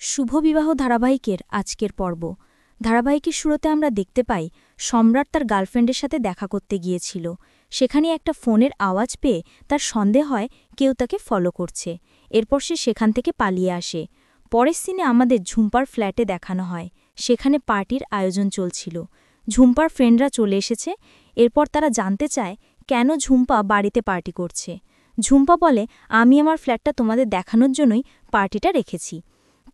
শুভ বিবাহ ধারাবাহিকের আজকের পর্ব। ধারাবাহিকের শুরুতে আমরা দেখতে পাই সম্রাট তার গার্লফ্রেন্ডের সাথে দেখা করতে গিয়েছিল। সেখানে একটা ফোনের আওয়াজ পেয়ে তার সন্দেহ হয় কেউ তাকে ফলো করছে। এরপর সে সেখান থেকে পালিয়ে আসে। পরের সিনে আমাদের ঝুম্পার ফ্ল্যাটে দেখানো হয়। সেখানে পার্টির আয়োজন চলছিল। ঝুম্পার ফ্রেন্ডরা চলে এসেছে। এরপর তারা জানতে চায় কেন ঝুম্পা বাড়িতে পার্টি করছে। ঝুম্পা বলে, আমি আমার ফ্ল্যাটটা তোমাদের দেখানোর জন্যই পার্টিটা রেখেছি।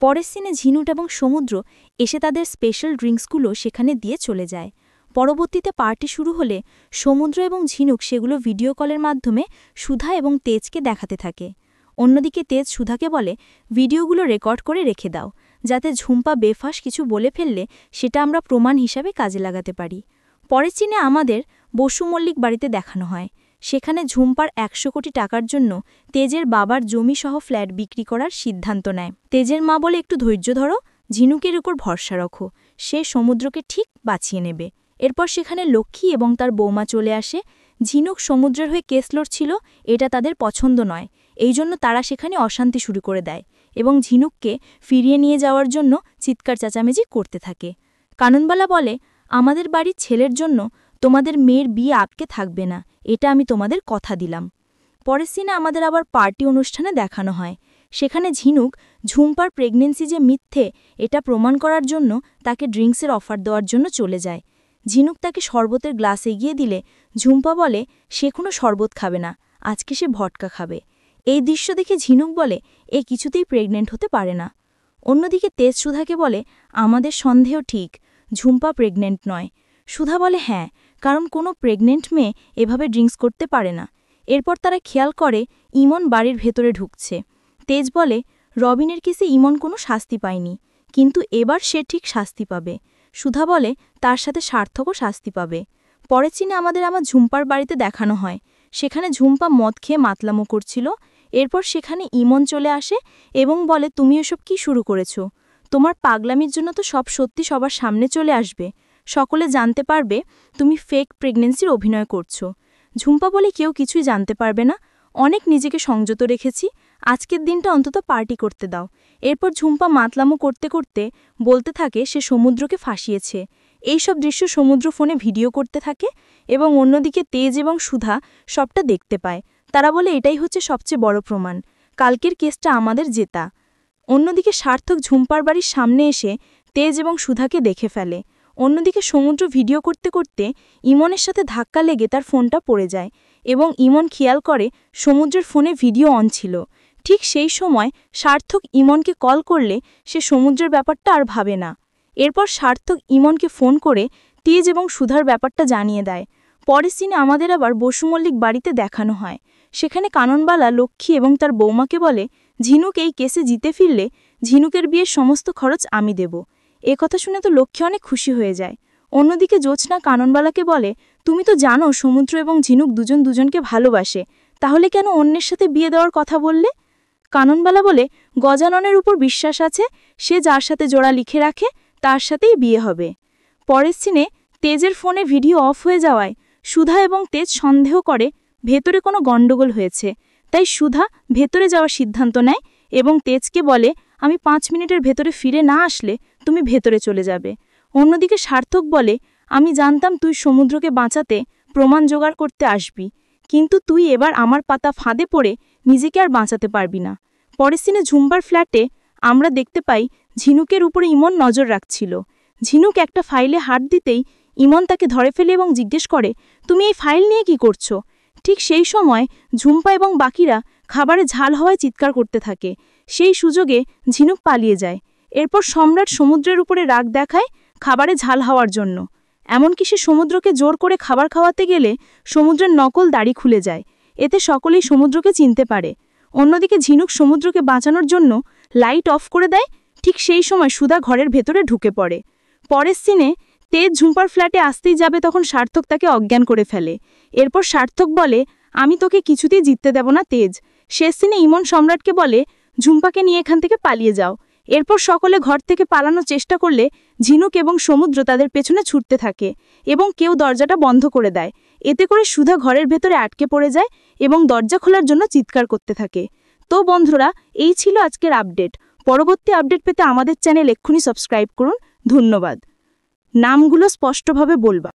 পরের সিনে ঝিনুক এবং সমুদ্র এসে তাদের স্পেশাল ড্রিঙ্কসগুলো সেখানে দিয়ে চলে যায়। পরবর্তীতে পার্টি শুরু হলে সমুদ্র এবং ঝিনুক সেগুলো ভিডিও কলের মাধ্যমে সুধা এবং তেজকে দেখাতে থাকে। অন্যদিকে তেজ সুধাকে বলে, ভিডিওগুলো রেকর্ড করে রেখে দাও, যাতে ঝুম্পা বেফাঁস কিছু বলে ফেললে সেটা আমরা প্রমাণ হিসাবে কাজে লাগাতে পারি। পরের সিনে আমাদের বসু মল্লিক বাড়িতে দেখানো হয়। সেখানে ঝুম্পার ১০০ কোটি টাকার জন্য তেজের বাবার জমিসহ ফ্ল্যাট বিক্রি করার সিদ্ধান্ত নেয়। তেজের মা বলে, একটু ধৈর্য ধরো, ঝিনুকের উপর ভরসা রাখো, সে সমুদ্রকে ঠিক বাঁচিয়ে নেবে। এরপর সেখানে লক্ষ্মী এবং তার বৌমা চলে আসে। ঝিনুক সমুদ্রের হয়ে কেস লড়ছিল, এটা তাদের পছন্দ নয়। এই জন্য তারা সেখানে অশান্তি শুরু করে দেয় এবং ঝিনুককে ফিরিয়ে নিয়ে যাওয়ার জন্য চিৎকার চেঁচামেচি করতে থাকে। কাননবালা বলে, আমাদের বাড়ির ছেলের জন্য তোমাদের মেয়ের বিয়ে আটকে থাকবে না, এটা আমি তোমাদের কথা দিলাম। পরের সিনে আমাদের আবার পার্টি অনুষ্ঠানে দেখানো হয়। সেখানে ঝিনুক ঝুম্পার প্রেগনেন্সি যে মিথ্যে এটা প্রমাণ করার জন্য তাকে ড্রিঙ্কসের অফার দেওয়ার জন্য চলে যায়। ঝিনুক তাকে শরবতের গ্লাস এগিয়ে দিলে ঝুম্পা বলে সে কোনো শরবত খাবে না, আজকে সে ভটকা খাবে। এই দৃশ্য দেখে ঝিনুক বলে, এ কিছুতেই প্রেগনেন্ট হতে পারে না। অন্যদিকে তেজ সুধাকে বলে, আমাদের সন্দেহ ঠিক, ঝুম্পা প্রেগনেন্ট নয়। সুধা বলে, হ্যাঁ, কারণ কোনো প্রেগনেন্ট মেয়ে এভাবে ড্রিঙ্কস করতে পারে না। এরপর তারা খেয়াল করে ইমন বাড়ির ভেতরে ঢুকছে। তেজ বলে, রবিনের কেসে ইমন কোনো শাস্তি পায়নি, কিন্তু এবার সে ঠিক শাস্তি পাবে। সুধা বলে, তার সাথে সার্থকও শাস্তি পাবে। পরের সিনে আমাদের ঝুম্পার বাড়িতে দেখানো হয়। সেখানে ঝুম্পা মদ খেয়ে মাতলামো করছিল। এরপর সেখানে ইমন চলে আসে এবং বলে, তুমি এসব কি শুরু করেছ? তোমার পাগলামির জন্য তো সব সত্যি সবার সামনে চলে আসবে, সকলে জানতে পারবে তুমি ফেক প্রেগনেন্সির অভিনয় করছো। ঝুম্পা বলে, কেউ কিছুই জানতে পারবে না, অনেক নিজেকে সংযত রেখেছি, আজকের দিনটা অন্তত পার্টি করতে দাও। এরপর ঝুম্পা মাতলামো করতে করতে বলতে থাকে সে সমুদ্রকে ফাঁসিয়েছে। এইসব দৃশ্য সমুদ্র ফোনে ভিডিও করতে থাকে এবং অন্যদিকে তেজ এবং সুধা সবটা দেখতে পায়। তারা বলে, এটাই হচ্ছে সবচেয়ে বড় প্রমাণ, কালকের কেসটা আমাদের জেতা। অন্যদিকে সার্থক ঝুম্পার বাড়ির সামনে এসে তেজ এবং সুধাকে দেখে ফেলে। অন্যদিকে সমুদ্র ভিডিও করতে করতে ইমনের সাথে ধাক্কা লেগে তার ফোনটা পড়ে যায় এবং ইমন খেয়াল করে সমুদ্রের ফোনে ভিডিও অন ছিল। ঠিক সেই সময় সার্থক ইমনকে কল করলে সে সমুদ্রের ব্যাপারটা আর ভাবে না। এরপর সার্থক ইমনকে ফোন করে তেজ এবং সুধার ব্যাপারটা জানিয়ে দেয়। পরের সিনে আমাদের আবার বসু মল্লিক বাড়িতে দেখানো হয়। সেখানে কাননবালা লক্ষ্মী এবং তার বৌমাকে বলে, ঝিনুক এই কেসে জিতে ফিরলে ঝিনুকের বিয়ের সমস্ত খরচ আমি দেব। এ কথা শুনে তো লক্ষ্মী অনেক খুশি হয়ে যায়। অন্যদিকে জ্যোৎস্না কাননবালাকে বলে, তুমি তো জানো সমুদ্র এবং ঝিনুক দুজন দুজনকে ভালোবাসে, তাহলে কেন অন্যের সাথে বিয়ে দেওয়ার কথা বললে? কাননবালা বলে, গজাননের উপর বিশ্বাস আছে, সে যার সাথে জোড়া লিখে রাখে তার সাথেই বিয়ে হবে। পরের সিনে তেজের ফোনে ভিডিও অফ হয়ে যাওয়ায় সুধা এবং তেজ সন্দেহ করে ভেতরে কোনো গণ্ডগোল হয়েছে। তাই সুধা ভেতরে যাওয়ার সিদ্ধান্ত নেয় এবং তেজকে বলে, আমি 5 মিনিটের ভেতরে ফিরে না আসলে তুমি ভেতরে চলে যাবে। অন্যদিকে সার্থক বলে, আমি জানতাম তুই সমুদ্রকে বাঁচাতে প্রমাণ জোগাড় করতে আসবি, কিন্তু তুই এবার আমার পাতা ফাঁদে পড়ে নিজেকে আর বাঁচাতে পারবি না। পরের সিনে ঝুম্পার ফ্ল্যাটে আমরা দেখতে পাই ঝিনুকের উপরে ইমন নজর রাখছিল। ঝিনুক একটা ফাইলে হাত দিতেই ইমন তাকে ধরে ফেলে এবং জিজ্ঞেস করে, তুমি এই ফাইল নিয়ে কি করছো? ঠিক সেই সময় ঝুম্পা এবং বাকিরা খাবারে ঝাল হওয়ায় চিৎকার করতে থাকে। সেই সুযোগে ঝিনুক পালিয়ে যায়। এরপর সম্রাট সমুদ্রের উপরে রাগ দেখায় খাবারে ঝাল হওয়ার জন্য। এমনকি সে সমুদ্রকে জোর করে খাবার খাওয়াতে গেলে সমুদ্রের নকল দাড়ি খুলে যায়। এতে সকলেই সমুদ্রকে চিনতে পারে। অন্যদিকে ঝিনুক সমুদ্রকে বাঁচানোর জন্য লাইট অফ করে দেয়। ঠিক সেই সময় সুধা ঘরের ভেতরে ঢুকে পড়ে। পরের সিনে তেজ ঝুম্পার ফ্ল্যাটে আসতেই যাবে, তখন সার্থক তাকে অজ্ঞান করে ফেলে। এরপর সার্থক বলে, আমি তোকে কিছুতেই জিততে দেব না তেজ। শেষ সিনে ইমন সম্রাটকে বলে, ঝুম্পাকে নিয়ে এখান থেকে পালিয়ে যাও। এরপর সকলে ঘর থেকে পালানোর চেষ্টা করলে ঝিনুক এবং সমুদ্র তাদের পেছনে ছুটতে থাকে এবং কেউ দরজাটা বন্ধ করে দেয়। এতে করে সুধা ঘরের ভেতরে আটকে পড়ে যায় এবং দরজা খোলার জন্য চিৎকার করতে থাকে। তো বন্ধুরা, এই ছিল আজকের আপডেট। পরবর্তী আপডেট পেতে আমাদের চ্যানেল এক্ষুনি সাবস্ক্রাইব করুন। ধন্যবাদ। নামগুলো স্পষ্টভাবে বলবা।